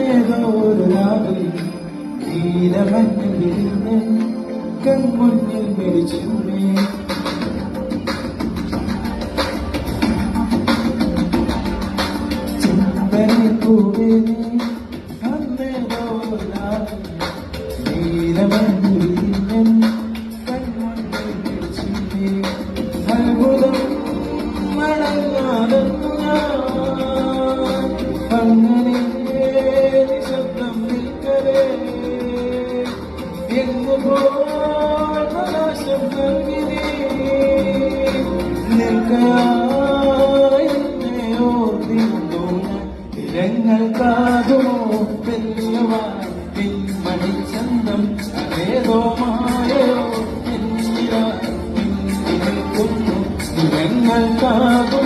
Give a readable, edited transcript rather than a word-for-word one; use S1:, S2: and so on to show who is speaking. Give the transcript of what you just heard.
S1: അന്നേതോരു രാവിലെ നീലമഞ്ഞിൽ വിരിഞ്ഞ് കൺമുന്നിൽ മരിച്ചൂരേ. ചിന്തനെ കൂടെ അന്നേതോരു രാവിലെ നീലമഞ്ഞിൽ വിരിഞ്ഞ് കൺമുന്നിൽ മരിച്ചൂരേ. അത്ഭുതം മടങ്ങാതെന്നു അങ്ങനെ നിശബ്ദം നിൽക്കവേ എങ്ങുപോശം നൽകിനേ നിൽക്കായെന്നെയോ തിരങ്ങൾ കാതുമോ വെല്ലുവാൻ പിന്മണിച്ചന്തം അതേതോ മായയോ നിൽക്കുന്നു തിരങ്ങൾ കാതു